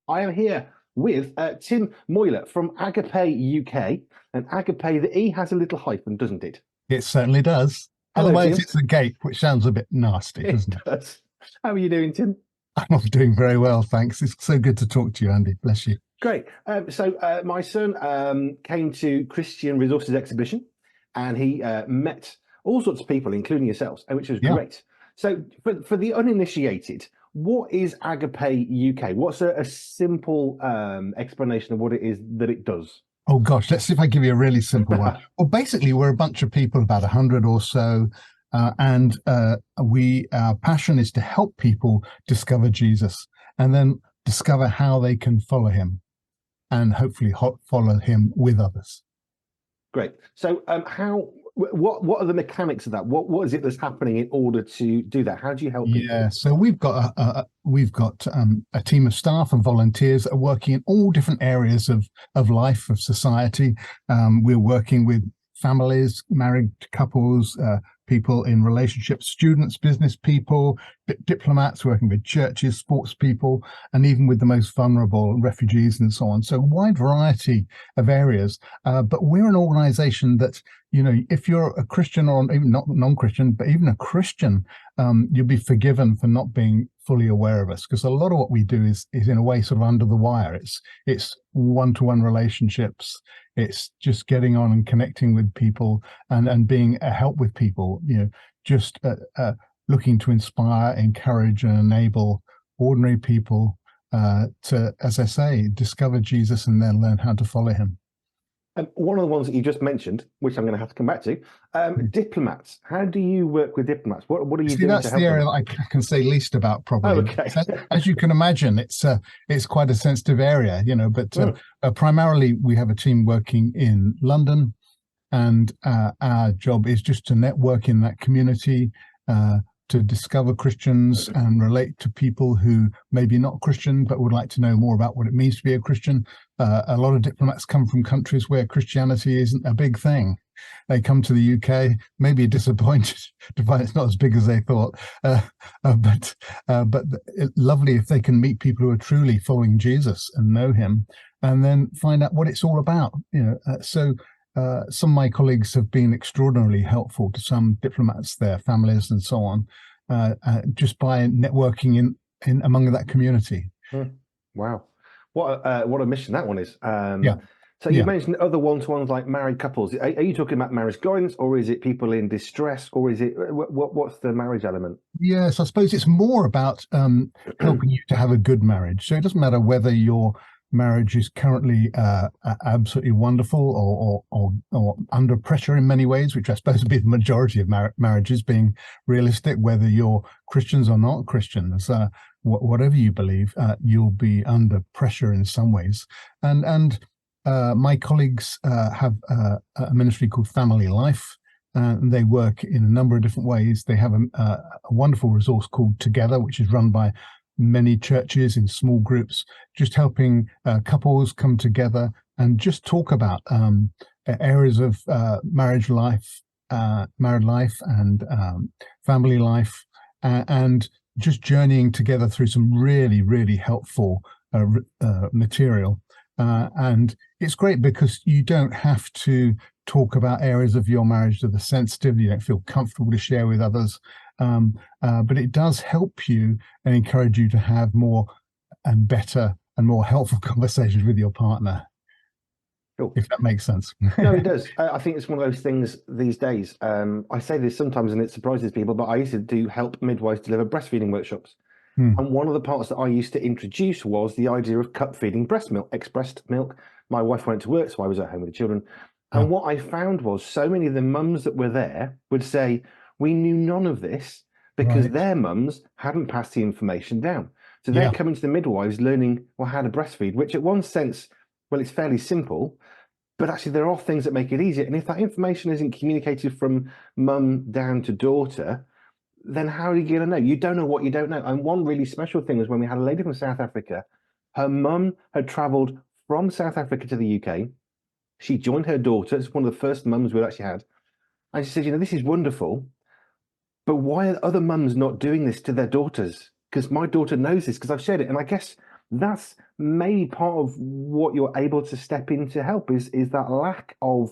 I am here with Tim Moyler from Agapé UK. And Agapé, the E has a little hyphen, doesn't it? It certainly does. Hello, Otherwise, Tim. it's a gape, which sounds a bit nasty, It doesn't it? does. How are you doing, Tim? I'm doing very well, thanks. It's so good to talk to you, Andy. Bless you. Great. So my son came to Christian Resources Exhibition, and he met all sorts of people, including yourselves, which was Yeah. great. So for the uninitiated, what is Agapé UK? What's a simple explanation of what it is that it does? Oh gosh, let's see if I give you a really simple one. Well, basically, we're a bunch of people, about 100 or so, and our passion is to help people discover Jesus and then discover how they can follow him, and hopefully follow him with others. Great. So what are the mechanics of that? What is it that's happening in order to do that? How do you help people? Yeah, so we've got a team of staff and volunteers that are working in all different areas of life, of society. We're working with families, married couples, people in relationships, students, business people, diplomats, working with churches, sports people, and even with the most vulnerable, refugees and so on. So a wide variety of areas. But we're an organization that, if you're a Christian or even not non-Christian, but even a Christian, you'll be forgiven for not being fully aware of us, because a lot of what we do is in a way sort of under the wire. It's one-to-one relationships. It's just getting on and connecting with people and being a help with people, just looking to inspire, encourage, and enable ordinary people to, as I say, discover Jesus and then learn how to follow him. One of the ones that you just mentioned, which I'm going to have to come back to, diplomats. How do you work with diplomats? What are you doing That's to help the area them? that I can say least about, probably. Oh, okay. As you can imagine, it's quite a sensitive area, but primarily we have a team working in London, and our job is just to network in that community, to discover Christians and relate to people who maybe not Christian but would like to know more about what it means to be a Christian. A lot of diplomats come from countries where Christianity isn't a big thing. They come to the UK, maybe disappointed to find it's not as big as they thought, but lovely if they can meet people who are truly following Jesus and know him, and then find out what it's all about. Some of my colleagues have been extraordinarily helpful to some diplomats, their families, and so on, just by networking in among that community. Wow, what a mission that one is. Yeah. So you mentioned other one-to-ones like married couples. Are you talking about marriage guidance, or is it people in distress, or is it what's the marriage element? Yes, I suppose it's more about helping you to have a good marriage. So it doesn't matter whether your marriage is currently absolutely wonderful or under pressure in many ways, which I suppose would be the majority of marriages, being realistic. Whether you're Christians or not Christians, whatever you believe, you'll be under pressure in some ways. And my colleagues have a ministry called Family Life. And they work in a number of different ways. They have a wonderful resource called Together, which is run by many churches in small groups, just helping couples come together and just talk about areas of married life and family life, and just journeying together through some really, really helpful material. And it's great because you don't have to talk about areas of your marriage that are sensitive, you don't feel comfortable to share with others. But it does help you and encourage you to have more and better and more helpful conversations with your partner. Cool. If that makes sense. No, it does. I think it's one of those things these days. I say this sometimes and it surprises people, but I used to do help midwives deliver breastfeeding workshops. And one of the parts that I used to introduce was the idea of cup feeding expressed milk. My wife went to work, so I was at home with the children. And what I found was so many of the mums that were there would say, we knew none of this because their mums hadn't passed the information down. So they're coming to the midwives learning how to breastfeed, which at one sense, well, it's fairly simple, but actually there are things that make it easier. And if that information isn't communicated from mum down to daughter, then how are you going to know? You don't know what you don't know. And one really special thing was when we had a lady from South Africa, her mum had traveled from South Africa to the UK. She joined her daughter. It's one of the first mums we'd actually had. And she said, this is wonderful, but why are other mums not doing this to their daughters? Because my daughter knows this because I've shared it. And I guess that's maybe part of what you're able to step in to help is that lack of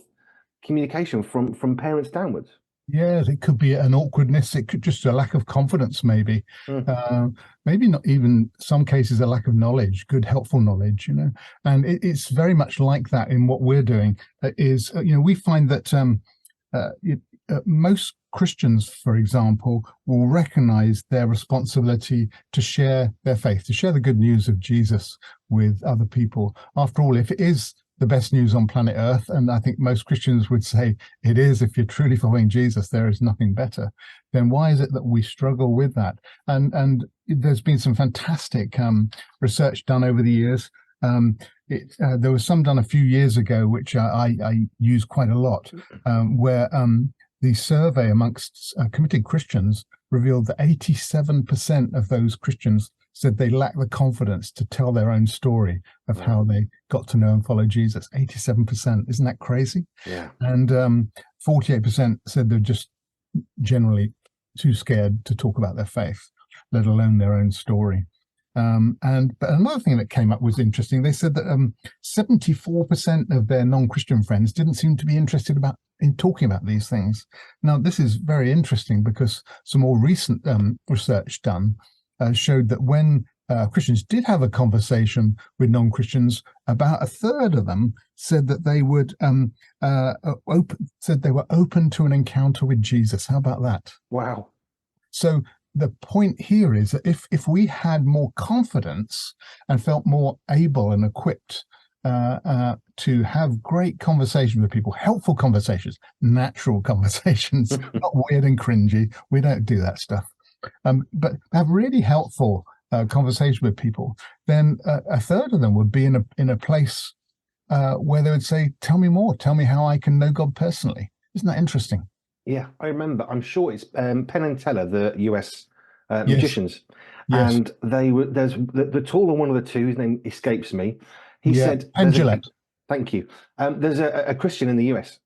communication from parents downwards. Yes, it could be an awkwardness. It could just a lack of confidence, maybe. Mm. Maybe not even some cases a lack of knowledge, good, helpful knowledge, And it's very much like that in what we're doing. We find that most Christians, for example, will recognize their responsibility to share their faith, to share the good news of Jesus with other people. After all, if it is the best news on planet Earth, and I think most Christians would say it is, if you're truly following Jesus, there is nothing better, then why is it that we struggle with that? And there's been some fantastic research done over the years. There was some done a few years ago, which I use quite a lot, where the survey amongst committed Christians revealed that 87% of those Christians said they lack the confidence to tell their own story of how they got to know and follow Jesus. 87%. Isn't that crazy? Yeah. And 48% said they're just generally too scared to talk about their faith, let alone their own story. But another thing that came up was interesting. They said that 74% of their non-Christian friends didn't seem to be interested in talking about these things. Now, this is very interesting because some more recent research done showed that when Christians did have a conversation with non-Christians, about a third of them said that they would said they were open to an encounter with Jesus. How about that? Wow. So the point here is that if we had more confidence and felt more able and equipped to have great conversations with people, helpful conversations, natural conversations, not weird and cringy. We don't do that stuff. But have really helpful conversation with people, then a third of them would be in a place where they would say, "Tell me more. Tell me how I can know God personally." Isn't that interesting? Yeah, I remember. I'm sure it's Penn and Teller, the US Yes. magicians, Yes. and there's the taller one of the two. His name escapes me. He said, Pendulette. "Thank you." There's a Christian in the US,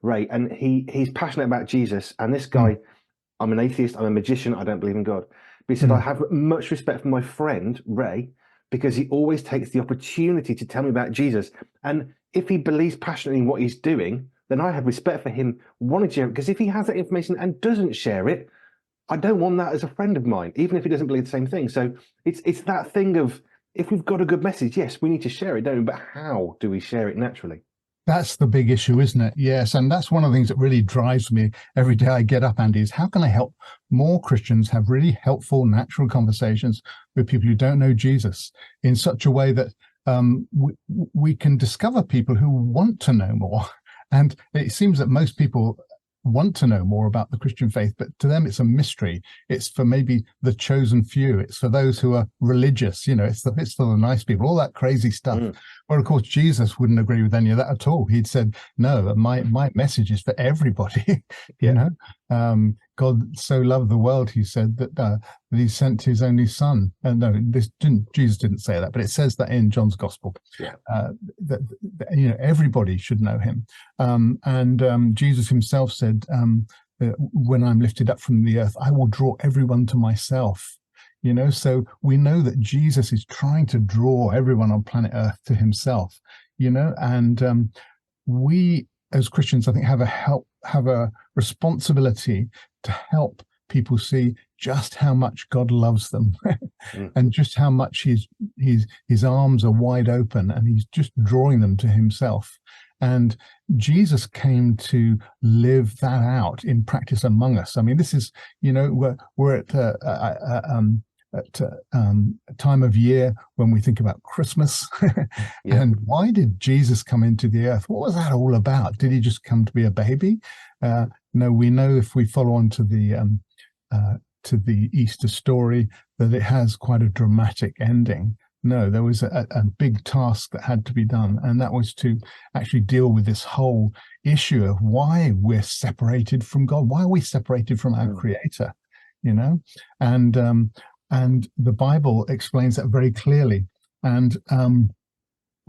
Ray, and he's passionate about Jesus. And this guy, I'm an atheist. I'm a magician. I don't believe in God. But he said, I have much respect for my friend Ray because he always takes the opportunity to tell me about Jesus. And if he believes passionately in what he's doing, then I have respect for him wanting to share it. Because if he has that information and doesn't share it, I don't want that as a friend of mine, even if he doesn't believe the same thing. So it's that thing of, if we've got a good message, yes, we need to share it, don't we? But how do we share it naturally? That's the big issue, isn't it? Yes. And that's one of the things that really drives me every day I get up, Andy, is how can I help more Christians have really helpful, natural conversations with people who don't know Jesus in such a way that we can discover people who want to know more. And it seems that most people want to know more about the Christian faith, but to them it's a mystery. It's for maybe the chosen few. It's for those who are religious. It's for the nice people, all that crazy stuff. Well, of course, Jesus wouldn't agree with any of that at all. He'd said, no, my message is for everybody. God so loved the world, he said, that he sent his only son. No, Jesus didn't say that, but it says that in John's gospel. That everybody should know him. And Jesus himself said, when I'm lifted up from the earth, I will draw everyone to myself. So we know that Jesus is trying to draw everyone on planet Earth to himself, and we as Christians, I think, have a responsibility to help people see just how much God loves them and just how much his arms are wide open and he's just drawing them to himself. And Jesus came to live that out in practice among us. I mean, this is, we're at a time of year when we think about Christmas. And why did Jesus come into the earth? What was that all about? Did he just come to be a baby? No, we know if we follow on to the Easter story that it has quite a dramatic ending. No, there was a big task that had to be done, and that was to actually deal with this whole issue of why we're separated from God. Why are we separated from our Creator? And the Bible explains that very clearly. And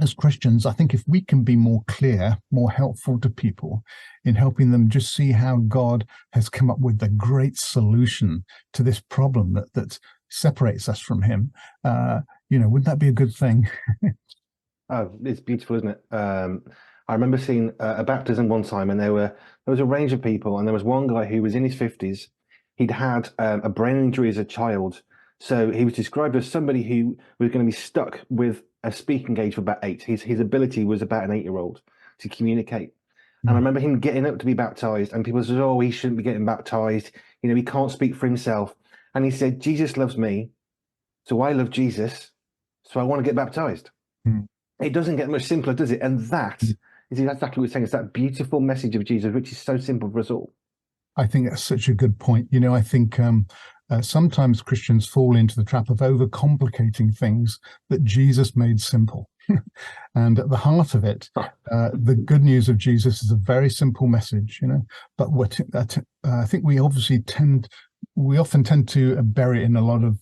as Christians, I think if we can be more clear, more helpful to people in helping them just see how God has come up with the great solution to this problem separates us from him. Wouldn't that be a good thing? Oh, it's beautiful, isn't it? I remember seeing a baptism one time, and there was a range of people, and there was one guy who was in his 50s. He'd had a brain injury as a child, so he was described as somebody who was going to be stuck with a speaking age for about 8. His ability was about an 8-year-old to communicate. And I remember him getting up to be baptized, and people said, "Oh, he shouldn't be getting baptized. He can't speak for himself." And he said, "Jesus loves me, so I love Jesus, so I want to get baptized." Mm. It doesn't get much simpler, does it? And that is exactly what we're saying. It's that beautiful message of Jesus, which is so simple for us all. I think that's such a good point. I think sometimes Christians fall into the trap of overcomplicating things that Jesus made simple. And at the heart of it, the good news of Jesus is a very simple message, but I think we often tend to bury it in a lot of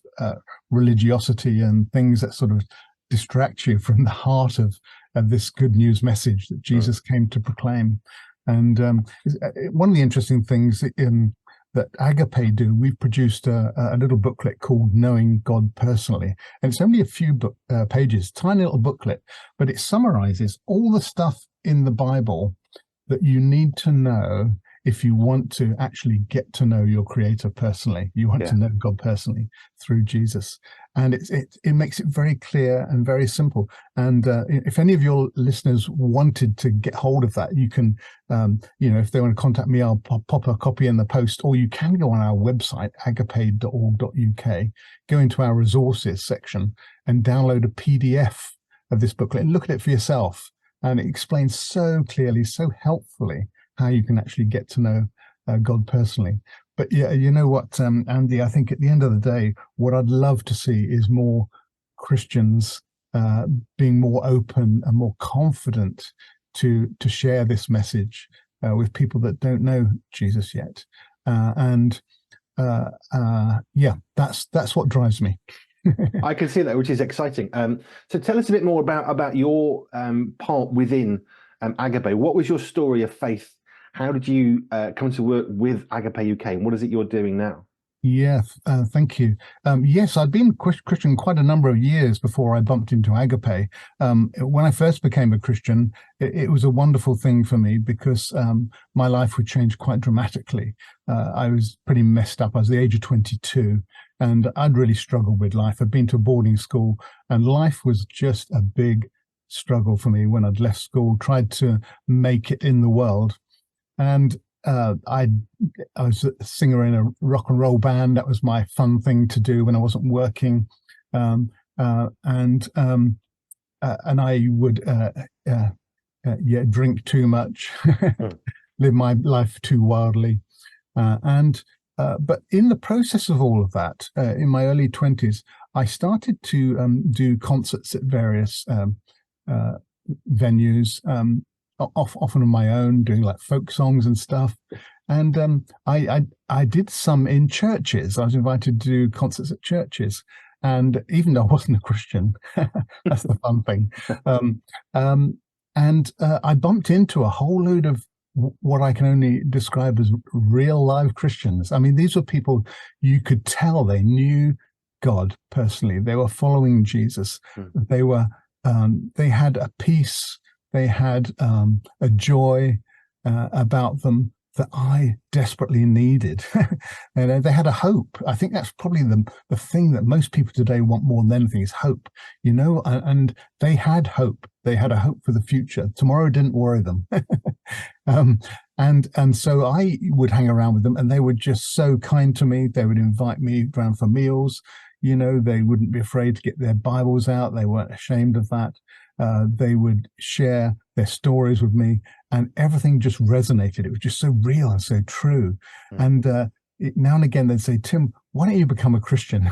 religiosity and things that sort of distract you from the heart of this good news message that Jesus came to proclaim. And one of the interesting things that Agapé do, we've produced a little booklet called Knowing God Personally. And it's only a few pages, tiny little booklet, but it summarizes all the stuff in the Bible that you need to know if you want to actually get to know your Creator personally. You want to know God personally through Jesus. And it makes it very clear and very simple. And if any of your listeners wanted to get hold of that, you can, if they want to contact me, I'll pop a copy in the post, or you can go on our website, agape.org.uk, go into our resources section and download a PDF of this booklet and look at it for yourself. And it explains so clearly, so helpfully, how you can actually get to know God personally. But yeah, you know what, Andy, I think at the end of the day, what I'd love to see is more Christians being more open and more confident to share this message with people that don't know Jesus yet. That's what drives me. I can see that, which is exciting. So tell us a bit more about your part within Agapé. What was your story of faith? How did you come to work with Agapé UK, and what is it you're doing now? Yeah, thank you. Yes, I'd been Christian quite a number of years before I bumped into Agapé. When I first became a Christian, it was a wonderful thing for me because my life would change quite dramatically. I was pretty messed up. I was the age of 22, and I'd really struggled with life. I'd been to a boarding school, and life was just a big struggle for me when I'd left school, tried to make it in the world. And I was a singer in a rock and roll band. That was my fun thing to do when I wasn't working. And I would drink too much, live my life too wildly. But in the process of all of that, in my early 20s, I started to do concerts at various venues, often on my own, doing like folk songs and stuff. And I did some in churches. I was invited to do concerts at churches. And even though I wasn't a Christian, that's the fun thing. I bumped into a whole load of what I can only describe as real live Christians. I mean, these were people you could tell they knew God personally. They were following Jesus. They had a peace. They had a joy about them that I desperately needed. And they had a hope. I think that's probably the thing that most people today want more than anything is hope, and they had hope. They had a hope for the future. Tomorrow didn't worry them. And so I would hang around with them, and they were just so kind to me. They would invite me around for meals. They wouldn't be afraid to get their Bibles out. They weren't ashamed of that. They would share their stories with me, and everything just resonated. It was just so real and so true. And now and again, they'd say, "Tim, why don't you become a Christian?"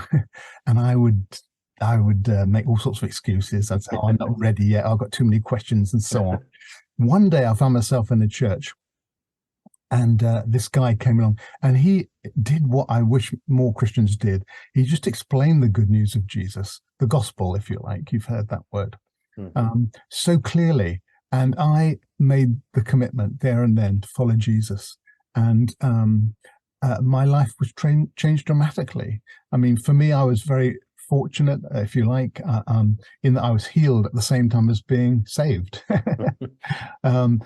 And I would make all sorts of excuses. I'd say, "Oh, I'm not ready yet. I've got too many questions," and so on. One day, I found myself in a church, and this guy came along, and he did what I wish more Christians did. He just explained the good news of Jesus, the gospel, if you like. You've heard that word. So clearly. And I made the commitment there and then to follow Jesus. And my life was changed dramatically. I mean, for me, I was very fortunate, if you like, in that I was healed at the same time as being saved. But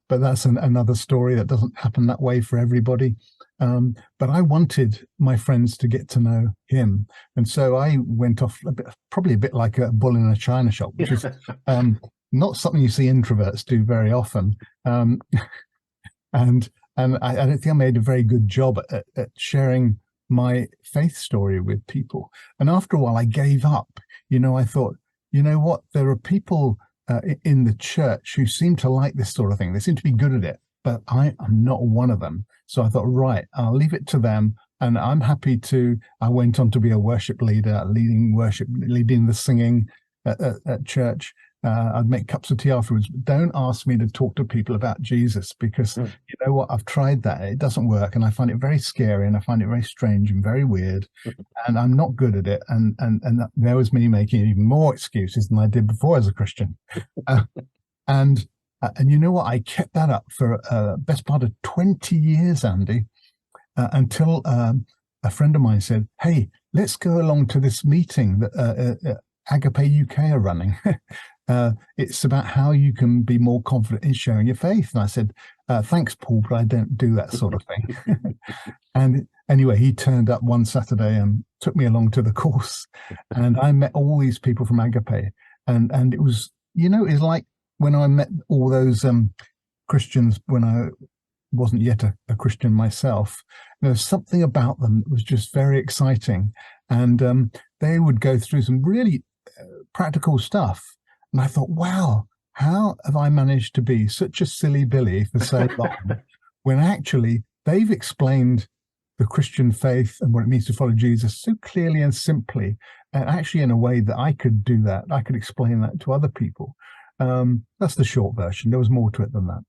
that's another story. That doesn't happen that way for everybody. But I wanted my friends to get to know him. And so I went off probably a bit like a bull in a china shop, which is not something you see introverts do very often. And I don't think I made a very good job at sharing my faith story with people. And after a while, I gave up. I thought, you know what? There are people in the church who seem to like this sort of thing. They seem to be good at it, but I am not one of them. So I thought, right, I'll leave it to them. And I'm happy to. I went on to be a worship leader, leading the singing at church. I'd make cups of tea afterwards. But don't ask me to talk to people about Jesus, because you know what? I've tried that. It doesn't work. And I find it very scary, and I find it very strange and very weird. And I'm not good at it. And there was me making even more excuses than I did before as a Christian. And you know what? I kept that up for best part of 20 years, Andy, until a friend of mine said, hey, let's go along to this meeting that Agapé UK are running. It's about how you can be more confident in sharing your faith. And I said, thanks, Paul, but I don't do that sort of thing. And anyway, he turned up one Saturday and took me along to the course. And I met all these people from Agapé. And it was, it's like when I met all those Christians when I wasn't yet a Christian myself. There was something about them that was just very exciting. And they would go through some really practical stuff. And I thought, wow, how have I managed to be such a silly Billy for so long when actually they've explained the Christian faith and what it means to follow Jesus so clearly and simply, and actually in a way that I could do that. I could explain that to other people. That's the short version. There was more to it than that.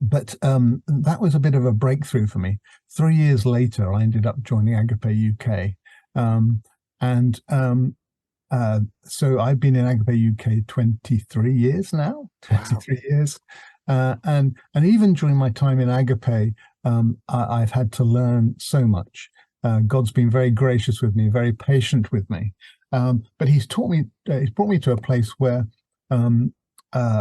But that was a bit of a breakthrough for me. 3 years later, I ended up joining Agapé UK. So I've been in Agapé UK 23 years now, 23 years. And even during my time in Agapé, I've had to learn so much. God's been very gracious with me, very patient with me. But he's brought me to a place where a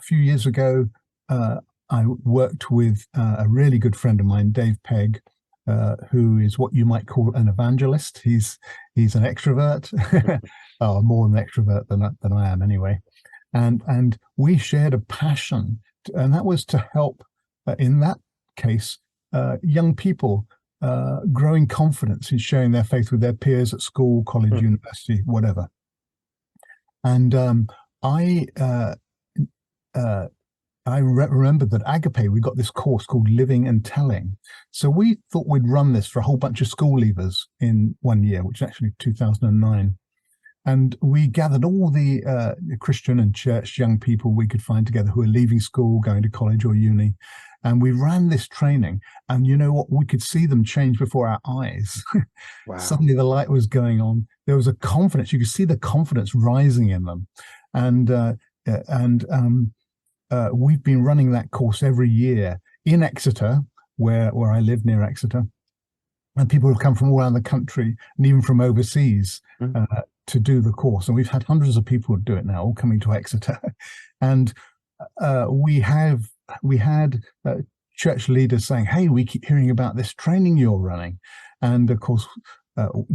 few years ago, I worked with a really good friend of mine, Dave Pegg, who is what you might call an evangelist. He's an extrovert, more an extrovert than I am anyway. And we shared a passion, and that was to help, in that case, young people growing confidence in sharing their faith with their peers at school, college, university, whatever. And I remember that Agapé, we got this course called Living and Telling. So we thought we'd run this for a whole bunch of school leavers in 1 year, which is actually 2009. And we gathered all the Christian and church young people we could find together who are leaving school, going to college or uni. And we ran this training. And you know what? We could see them change before our eyes. Wow. Suddenly the light was going on. There was a confidence. You could see the confidence rising in them. And we've been running that course every year in Exeter, where I live near Exeter. And people have come from all around the country and even from overseas to do the course. And we've had hundreds of people do it now, all coming to Exeter. And we had church leaders saying, hey, we keep hearing about this training you're running. And of course,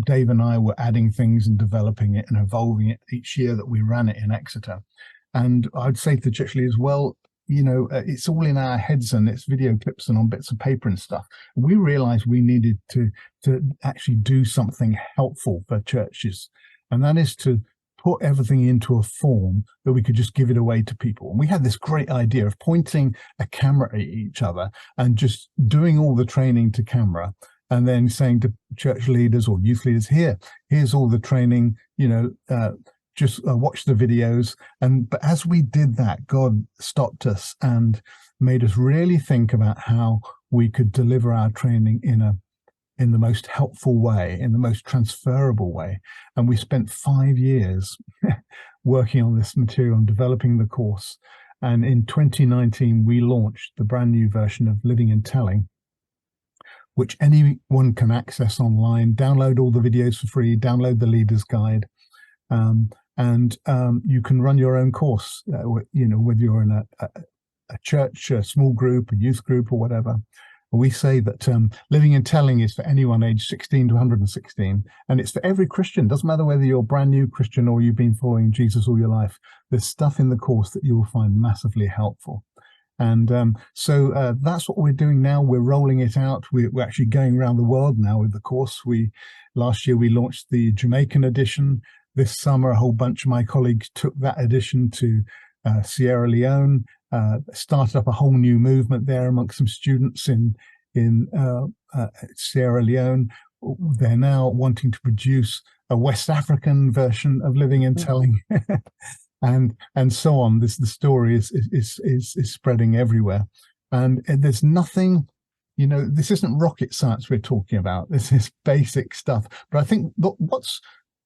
Dave and I were adding things and developing it and evolving it each year that we ran it in Exeter. And I'd say to the church leaders, well, it's all in our heads and it's video clips and on bits of paper and stuff. We realized we needed to actually do something helpful for churches. And that is to put everything into a form that we could just give it away to people. And we had this great idea of pointing a camera at each other and just doing all the training to camera and then saying to church leaders or youth leaders, here's all the training, just watch the videos. But as we did that, God stopped us and made us really think about how we could deliver our training in the most helpful way, in the most transferable way. And we spent 5 years working on this material and developing the course. And in 2019, we launched the brand new version of Living and Telling. which anyone can access online. Download all the videos for free, download the leader's guide, and you can run your own course, whether you're in a church, a small group, a youth group, or whatever. We say that Living and Telling is for anyone aged 16 to 116, and it's for every Christian. Doesn't matter whether you're a brand new Christian or you've been following Jesus all your life. There's stuff in the course that you will find massively helpful. And so that's what we're doing now. We're rolling it out. We're actually going around the world now with the course. Last year we launched the Jamaican edition. This summer, a whole bunch of my colleagues took that edition to Sierra Leone. Started up a whole new movement there amongst some students in Sierra Leone. They're now wanting to produce a West African version of Living and Telling, and so on. The story is spreading everywhere, and there's nothing. This isn't rocket science we're talking about. This is basic stuff. But I think what's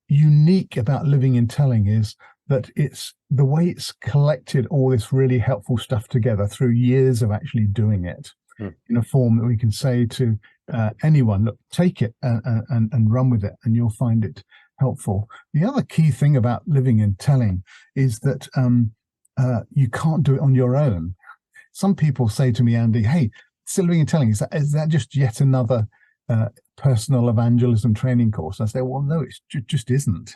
unique about Living and Telling is that it's the way it's collected all this really helpful stuff together through years of actually doing it in a form that we can say to anyone, look, take it and run with it, and you'll find it helpful. The other key thing about Living and Telling is that you can't do it on your own. Some people say to me, Andy, hey, Living and Telling, is that just yet another personal evangelism training course? I say, well, no, it just isn't.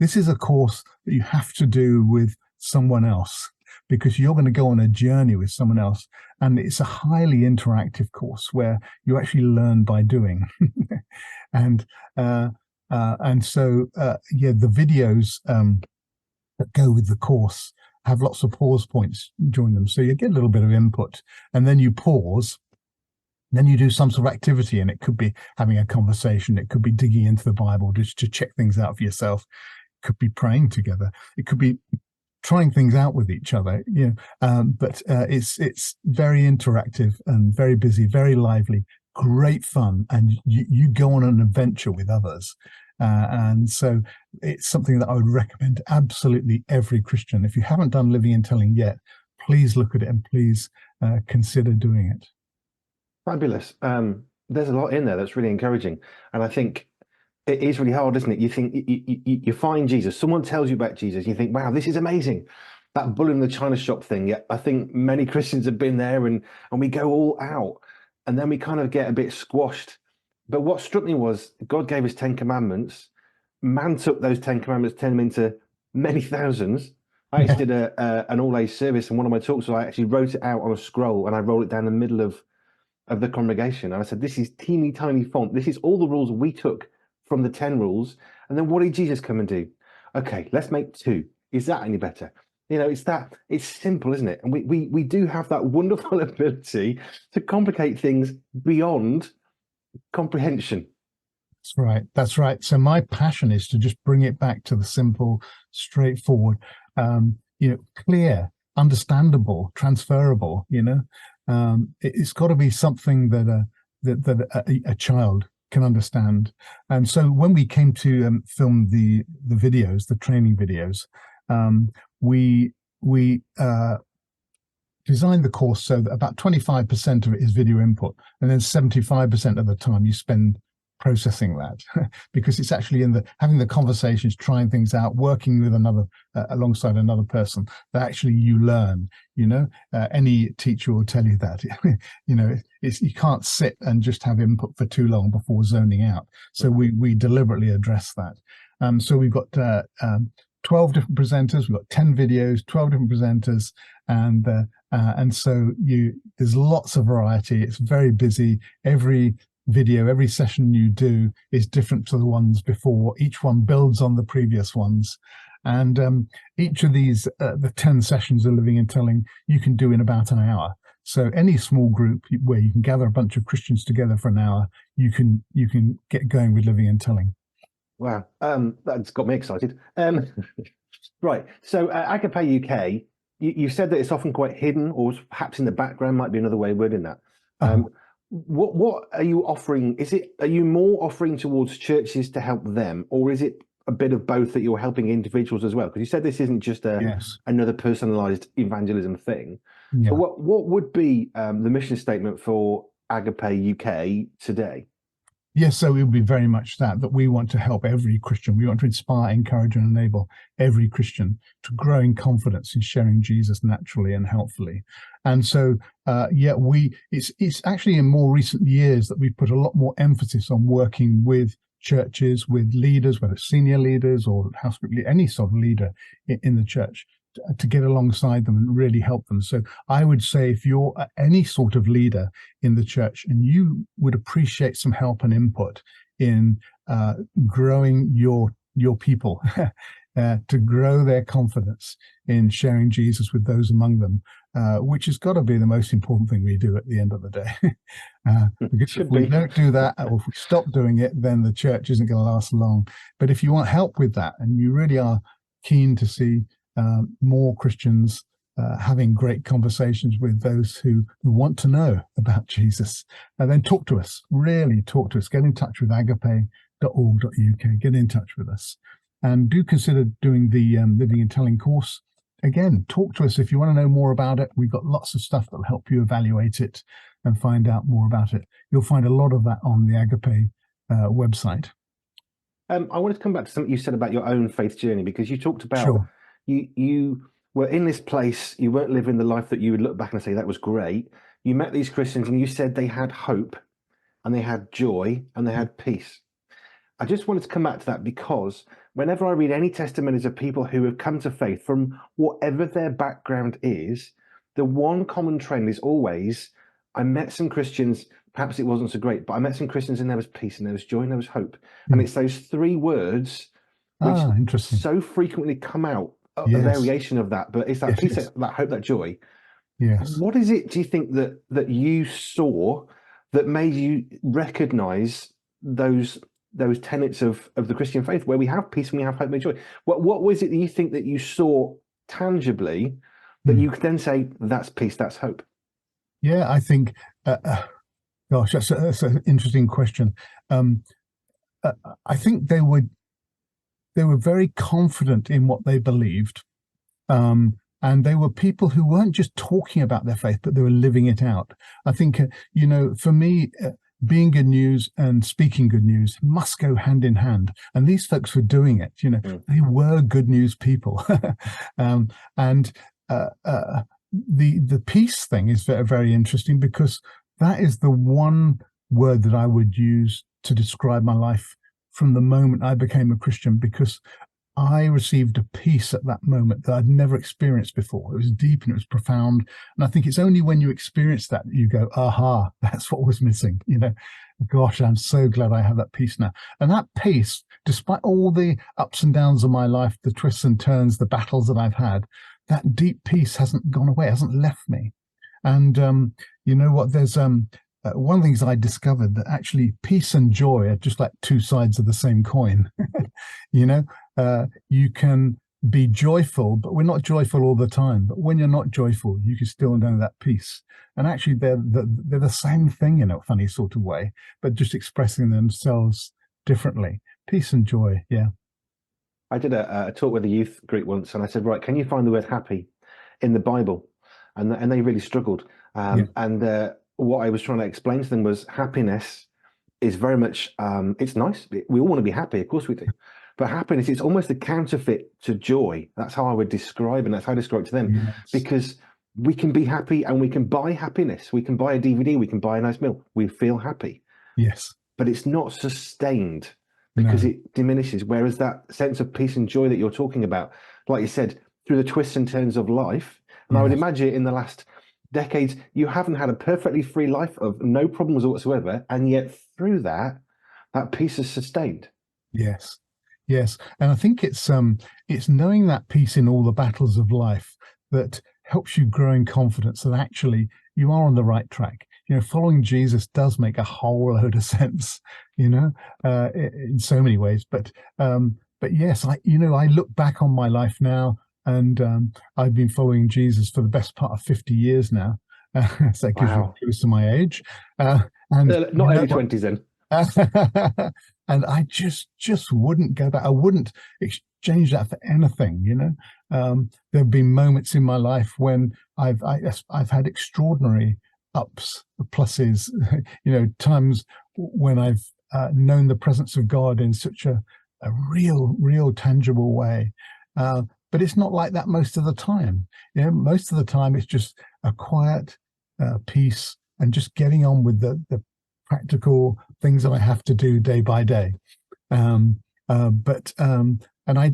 This is a course that you have to do with someone else, because you're going to go on a journey with someone else. And it's a highly interactive course where you actually learn by doing. and so the videos that go with the course have lots of pause points during them. So you get a little bit of input, and then you pause. Then you do some sort of activity, and it could be having a conversation. It could be digging into the Bible just to check things out for yourself. It could be praying together. It could be trying things out with each other. But it's very interactive and very busy, very lively, great fun, and you go on an adventure with others. And so it's something that I would recommend to absolutely every Christian. If you haven't done Living and Telling yet, please look at it and please consider doing it. Fabulous. There's a lot in there that's really encouraging, and I think it is really hard, isn't it? You think you find Jesus, someone tells you about Jesus, you think, wow, this is amazing. That bull in the china shop thing. Yeah, I think many Christians have been there, and we go all out, and then we kind of get a bit squashed. But what struck me was God gave us 10 commandments. Man took those 10 commandments, turned them into many thousands. I actually did an all-age service, and one of my talks, so I actually wrote it out on a scroll, and I rolled it down the middle of the congregation. And I said, this is teeny tiny font. This is all the rules we took from the 10 rules. And then what did Jesus come and do? Okay, let's make 2. Is that any better? It's simple, isn't it? And we do have that wonderful ability to complicate things beyond comprehension. That's right. So my passion is to just bring it back to the simple, straightforward, clear, understandable, transferable. It's got to be something that a child can understand. And so when we came to film the videos, the training videos, we designed the course so that about 25% of it is video input, and then 75% of the time you spend processing that, because it's actually having the conversations, trying things out, working with alongside another person, that actually you learn. Any teacher will tell you that. You can't sit and just have input for too long before zoning out. So we deliberately address that. So we've got 12 different presenters, we've got 10 videos, 12 different presenters, and so there's lots of variety. It's very busy. Every video, every session you do is different to the ones before. Each one builds on the previous ones. And each of these, the 10 sessions of Living and Telling, you can do in about an hour. So any small group where you can gather a bunch of Christians together for an hour, you can get going with Living and Telling. Wow, that's got me excited. Right, so Agapé UK, you said that it's often quite hidden, or perhaps in the background might be another way of wording that. What are you offering? Are you more offering towards churches to help them, or is it a bit of both that you're helping individuals as well? Because you said this isn't just another personalized evangelism thing. Yeah. So what would be the mission statement for Agapé UK today? Yes, so it would be very much that we want to help every Christian. We want to inspire, encourage, and enable every Christian to grow in confidence in sharing Jesus naturally and helpfully. And so, it's actually in more recent years that we've put a lot more emphasis on working with churches, with leaders, whether senior leaders or house group, any sort of leader in the church, to get alongside them and really help them. So I would say if you're any sort of leader in the church and you would appreciate some help and input in growing your people to grow their confidence in sharing Jesus with those among them, which has got to be the most important thing we do at the end of the day. Because if we don't do that, or if we stop doing it, then the church isn't going to last long. But if you want help with that and you really are keen to see more Christians having great conversations with those who want to know about Jesus, and then talk to us, really talk to us. Get in touch with agape.org.uk, get in touch with us, and do consider doing the Living and Telling course. Again, talk to us if you want to know more about it. We've got lots of stuff that will help you evaluate it and find out more about it. You'll find a lot of that on the Agapé website. I wanted to come back to something you said about your own faith journey, because you talked about Sure. you were in this place, you weren't living the life that you would look back and say that was great. You met these Christians and you said they had hope and they had joy and they had peace. I just wanted to come back to that because whenever I read any testimonies of people who have come to faith from whatever their background is, the one common trend is always, I met some Christians, perhaps it wasn't so great, but I met some Christians and there was peace and there was joy and there was hope. And it's those three words which Interesting. so frequently come out, a Yes. variation of that, but it's that peace, Yes. that hope, that joy. Yes. What is it, do you think, that you saw that made you recognize those tenets of the Christian faith, where we have peace and we have hope and joy? What was it that you think that you saw tangibly that you could then say, that's peace, that's hope? Yeah, I think, gosh, that's an interesting question. I think they were very confident in what they believed. And they were people who weren't just talking about their faith, but they were living it out. I think, for me, being good news and speaking good news must go hand in hand. And these folks were doing it, they were good news people. The peace thing is very, very interesting, because that is the one word that I would use to describe my life from the moment I became a Christian, because I received a peace at that moment that I'd never experienced before. It was deep and it was profound. And I think it's only when you experience that you go, aha, that's what was missing. Gosh, I'm so glad I have that peace now. And that peace, despite all the ups and downs of my life, the twists and turns, the battles that I've had, that deep peace hasn't gone away, hasn't left me. And you know what, there's one of the things I discovered, that actually peace and joy are just like two sides of the same coin. You can be joyful, but we're not joyful all the time. But when you're not joyful, you can still know that peace. And actually, they're the same thing in a funny sort of way, but just expressing themselves differently. Peace and joy, yeah. I did a talk with a youth group once, and I said, right, can you find the word happy in the Bible? And they really struggled. And what I was trying to explain to them was happiness is very much, it's nice. We all want to be happy, of course we do. But happiness, it's almost a counterfeit to joy. That's how I would describe, and that's how I describe it to them. Yes. Because we can be happy and we can buy happiness. We can buy a DVD, we can buy a nice meal. We feel happy. Yes. But it's not sustained, because it diminishes. Whereas that sense of peace and joy that you're talking about, like you said, through the twists and turns of life, and I would imagine in the last decades, you haven't had a perfectly free life of no problems whatsoever, and yet through that peace is sustained. Yes. And I think it's knowing that peace in all the battles of life that helps you grow in confidence that actually you are on the right track. Following Jesus does make a whole load of sense, in so many ways. But yes, I look back on my life now, and I've been following Jesus for the best part of 50 years now. So that gives you close to my age. And not early 20s then. And I just wouldn't go back. I wouldn't exchange that for anything. There have been moments in my life when I've had extraordinary ups, the pluses, times when I've known the presence of God in such a real tangible way. But it's not like that most of the time. Most of the time it's just a quiet peace and just getting on with the practical things that I have to do day by day. And I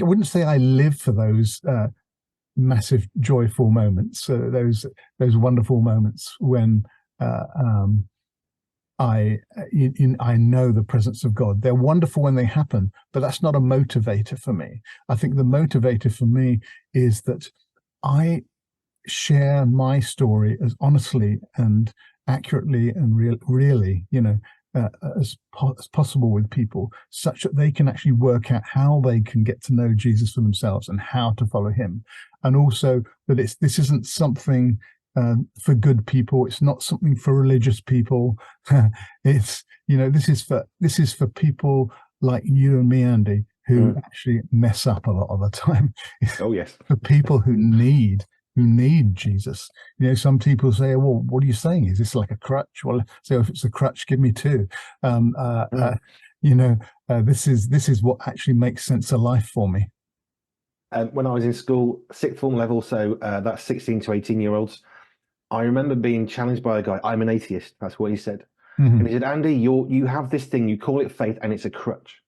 wouldn't say I live for those massive joyful moments, those wonderful moments when I know the presence of God. They're wonderful when they happen, but that's not a motivator for me. I think the motivator for me is that I share my story as honestly and accurately and really, as possible with people, such that they can actually work out how they can get to know Jesus for themselves and how to follow him. And also that this isn't something for good people. It's not something for religious people. This is for people like you and me, Andy, who actually mess up a lot of the time. Oh yes. For people who need Jesus. Some people say, well, what are you saying? Is this like a crutch? Well, so if it's a crutch, give me two. This is what actually makes sense of life for me. When I was in school, sixth form level, so that's 16 to 18-year-olds, I remember being challenged by a guy. I'm an atheist. That's what he said. Mm-hmm. And he said, Andy, you have this thing, you call it faith, and it's a crutch.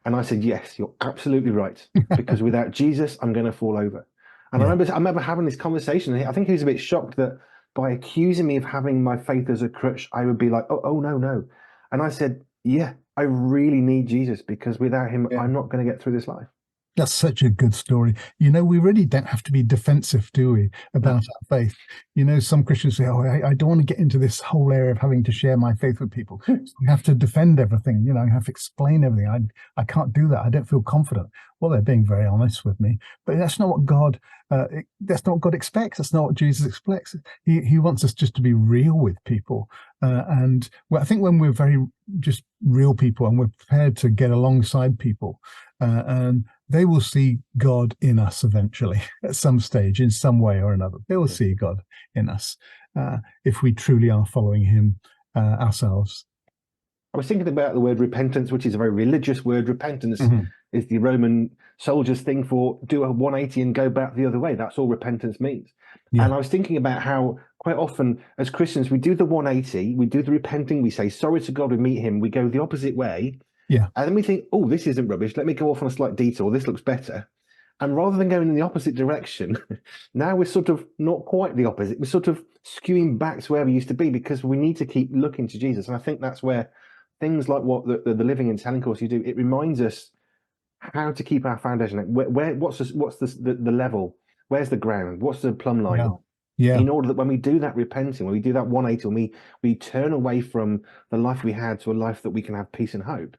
And I said, yes, you're absolutely right. Because without Jesus, I'm going to fall over. And I remember having this conversation. And I think he was a bit shocked that by accusing me of having my faith as a crutch, I would be like, oh, no. And I said, yeah, I really need Jesus, because without him, I'm not going to get through this life. That's such a good story. We really don't have to be defensive, do we, about our faith? Some Christians say, I don't want to get into this whole area of having to share my faith with people. So I have to defend everything, I have to explain everything. I can't do that. I don't feel confident. Well, they're being very honest with me, but that's not what God expects. That's not what Jesus expects. He wants us just to be real with people. And I think when we're very just real people and we're prepared to get alongside people, and they will see God in us eventually at some stage, in some way or another. They will see God in us if we truly are following him ourselves. I was thinking about the word repentance, which is a very religious word. Repentance is the Roman soldiers' thing for do a 180 and go back the other way. That's all repentance means. Yeah. And I was thinking about how quite often as Christians, we do the 180, we do the repenting, we say sorry to God, we meet him, we go the opposite way. Yeah. And then we think, oh, this isn't rubbish. Let me go off on a slight detour. This looks better. And rather than going in the opposite direction, now we're sort of not quite the opposite. We're sort of skewing back to where we used to be, because we need to keep looking to Jesus. And I think that's where things like what the Living and Telling course you do, it reminds us how to keep our foundation. What's the level? Where's the ground? What's the plumb line? Yeah. In order that when we do that repenting, when we do that 180, when we turn away from the life we had to a life that we can have peace and hope,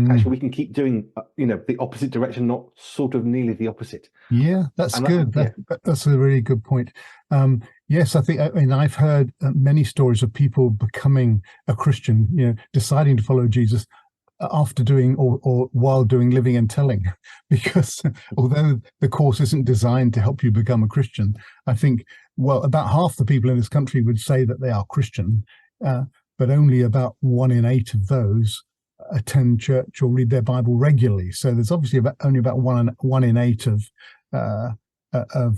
actually we can keep doing the opposite direction, not sort of nearly the opposite. Yeah, that's good. That's a really good point. Yes, I think I've heard many stories of people becoming a Christian, deciding to follow Jesus after doing or while doing Living and Telling, because although the course isn't designed to help you become a Christian, I think about half the people in this country would say that they are Christian, but only about 1 in 8 of those attend church or read their Bible regularly. So there's obviously only about 1 in 8 of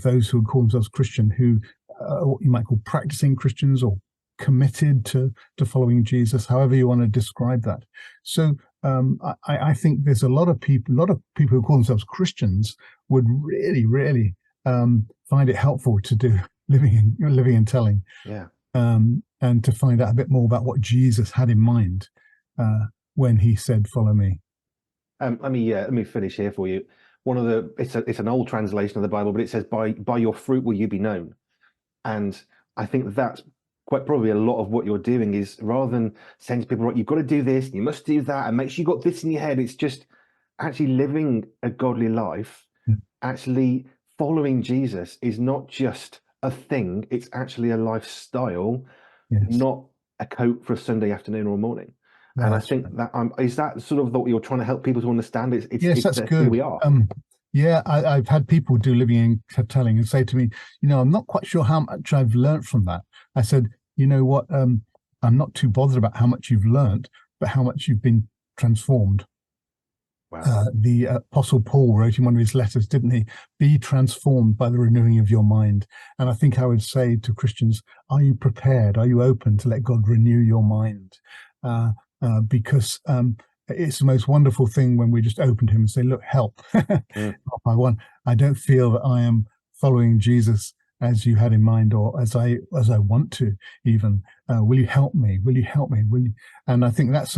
those who call themselves Christian who what you might call practicing Christians or committed to following Jesus, however you want to describe that. So I think there's a lot of people who call themselves Christians would really find it helpful to do living and telling, and to find out a bit more about what Jesus had in mind when he said, "Follow me." Let me finish here for you. It's an old translation of the Bible, but it says, "By your fruit will you be known." And I think that's quite probably a lot of what you're doing, is rather than saying to people, right, you've got to do this, you must do that, and make sure you got this in your head. It's just actually living a godly life. Actually following Jesus is not just a thing; it's actually a lifestyle, not a coat for a Sunday afternoon or morning. No, and I think that is that sort of what you're trying to help people to understand. It's that's good. Who we are. I've had people do Living and Telling and say to me, I'm not quite sure how much I've learned from that. I said, you know what, I'm not too bothered about how much you've learned, but how much you've been transformed. Wow. The Apostle Paul wrote in one of his letters, didn't he? Be transformed by the renewing of your mind. And I think I would say to Christians, are you prepared? Are you open to let God renew your mind? Because it's the most wonderful thing when we just open to him and say, look, help. I don't feel that I am following Jesus as you had in mind, or as I want to even. Will you help me? Will you help me? Will you? And I think that's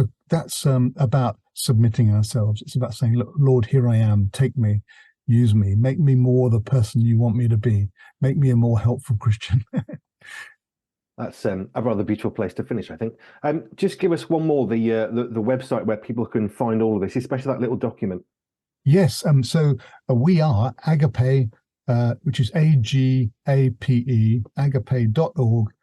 about submitting ourselves. It's about saying, look, Lord, here I am. Take me, use me, make me more the person you want me to be. Make me a more helpful Christian. That's a rather beautiful place to finish, I think. Just give us one more, the website where people can find all of this, especially that little document. Yes. So we are Agapé, which is Agape, agape.org.uk.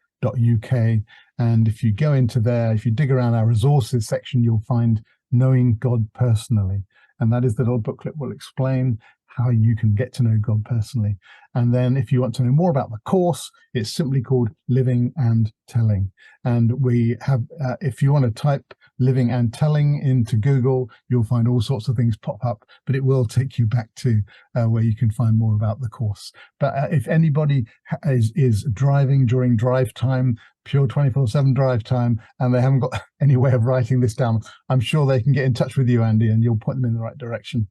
And if you go into there, if you dig around our resources section, you'll find Knowing God Personally. And that is the little booklet will explain how you can get to know God personally. And then if you want to know more about the course, it's simply called Living and Telling. And we have, if you want to type Living and Telling into Google, you'll find all sorts of things pop up, but it will take you back to where you can find more about the course. But if anybody is driving during drive time, pure 24/7 drive time, and they haven't got any way of writing this down, I'm sure they can get in touch with you, Andy, and you'll point them in the right direction.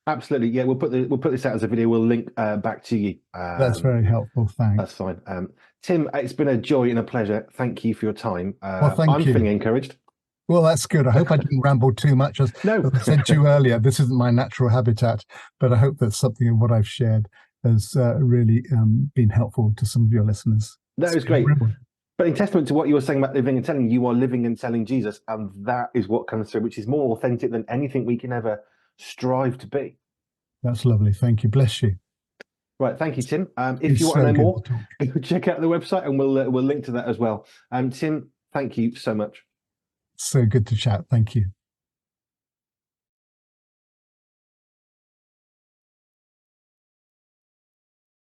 Absolutely, yeah. We'll put this out as a video. We'll link back to you. That's very helpful. Thanks. That's fine. Tim, it's been a joy and a pleasure. Thank you for your time. Well, thank you. I'm feeling encouraged. Well, that's good. I hope I didn't ramble too much. As I said to you earlier, this isn't my natural habitat, but I hope that something of what I've shared has really been helpful to some of your listeners. That was great. But in testament to what you were saying about living and telling, you are living and telling Jesus, and that is what comes through, which is more authentic than anything we can ever strive to be. That's lovely. Thank you. Bless you. Right. Thank you, Tim. If you want to know more, check out the website, and we'll link to that as well. Tim, thank you so much. So good to chat. Thank you.